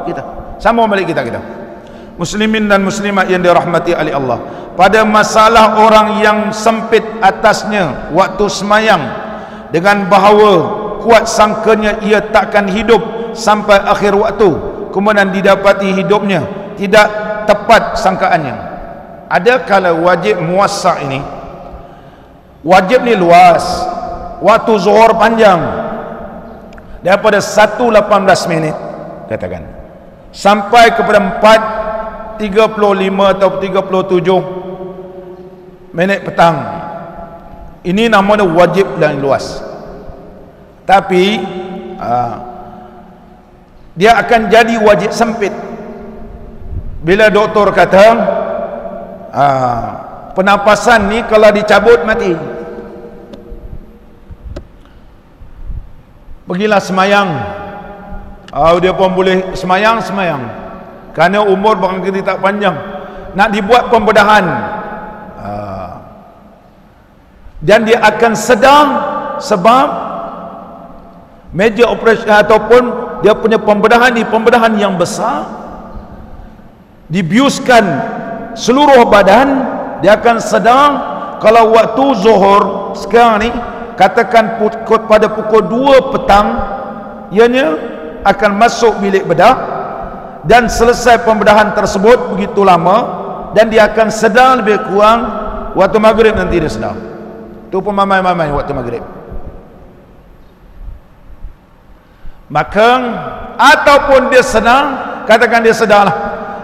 kita. Sama balik kita. muslimin dan muslimat yang dirahmati oleh Allah, pada masalah orang yang sempit atasnya waktu semayang, dengan bahawa kuat sangkanya ia takkan hidup sampai akhir waktu, kemudian didapati hidupnya, tidak tepat sangkaannya. Ada kala wajib muwassa' ini, wajib ni luas, waktu zuhur panjang, daripada 1:18 minit katakan sampai kepada 4:35 atau 37 minit petang. Ini namanya wajib dan luas. Tapi dia akan jadi wajib sempit bila doktor kata penapasan ni kalau dicabut mati. Pergilah semayang, dia pun boleh semayang kerana umur barangkali tak panjang, nak dibuat pembedahan, dan dia akan sedang sebab meja operasi ataupun dia punya pembedahan ni pembedahan yang besar, dibiuskan seluruh badan. Dia akan sedang, kalau waktu zuhur sekarang ni katakan pada pukul 2 petang, ianya akan masuk bilik bedah dan selesai pembedahan tersebut begitu lama, dan dia akan sedang lebih kurang waktu maghrib nanti dia sedang. Itu pun mamai-mamai waktu maghrib. Maka ataupun dia sedang, katakan dia sedanglah,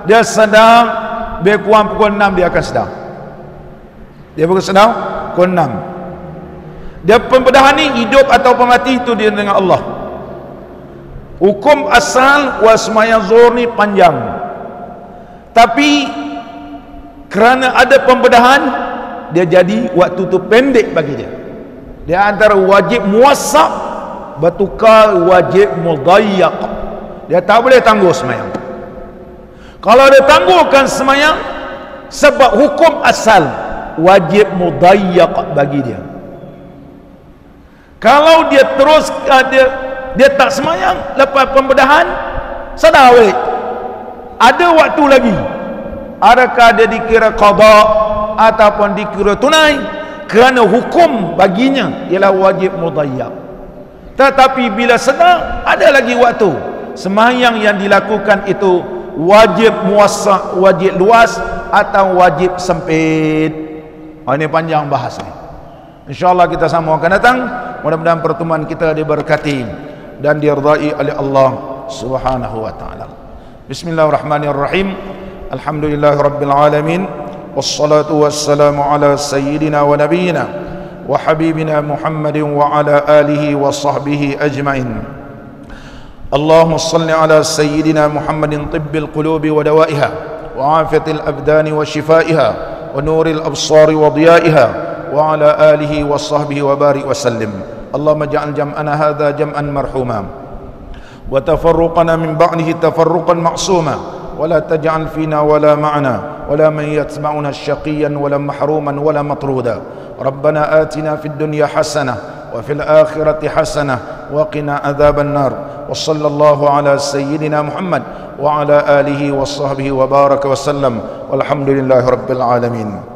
dia sedang lebih kurang pukul 6 dia akan sedang. Dia pukul sedang pukul 6. Dia pembedahan ni hidup atau mati itu dia dengan Allah. Hukum asal sembahyang zuhur ni panjang, tapi kerana ada pembedahan, dia jadi waktu tu pendek bagi dia. Dia antara wajib muwassa' bertukar wajib mudayyaq. Dia tak boleh tangguh sembahyang. Kalau dia tangguhkan sembahyang, sebab hukum asal wajib mudayyaq bagi dia. Kalau dia terus dia tak semayang lepas pembedahan, sedar balik, ada waktu lagi, adakah dia dikira qada ataupun dikira tunai? Kerana hukum baginya ialah wajib mudayyaq. Tetapi bila sedar, ada lagi waktu, semayang yang dilakukan itu wajib muwassa', wajib luas atau wajib sempit. Ini panjang bahas ni. InsyaAllah kita sama akan datang. Mudah-mudahan pertemuan kita diberkati dan diridai oleh Allah Subhanahu wa taala. Bismillahirrahmanirrahim. Alhamdulillahirabbil alamin. Wassalatu wassalamu ala sayyidina wa nabiyyina wa habibina Muhammadin wa ala alihi wa sahbihi ajma'in. Allahumma salli ala sayyidina Muhammadin tibbil qulubi wa dawaiha wa afiyatil abdani wa shifaiha wa nuril absari wa diyaiha وعلى آله وصحبه وبارك وسلم. اللهم اجعل جمعنا هذا جمعا مرحوما وتفرقنا من بعده تفرقا معصوما ولا تجعل فينا ولا معنا ولا من يتبعنا شقيا ولا محروما ولا مطرودا. ربنا آتنا في الدنيا حسنة وفي الآخرة حسنة وقنا عذاب النار. وصلى الله على سيدنا محمد وعلى آله وصحبه وبارك وسلم والحمد لله رب العالمين.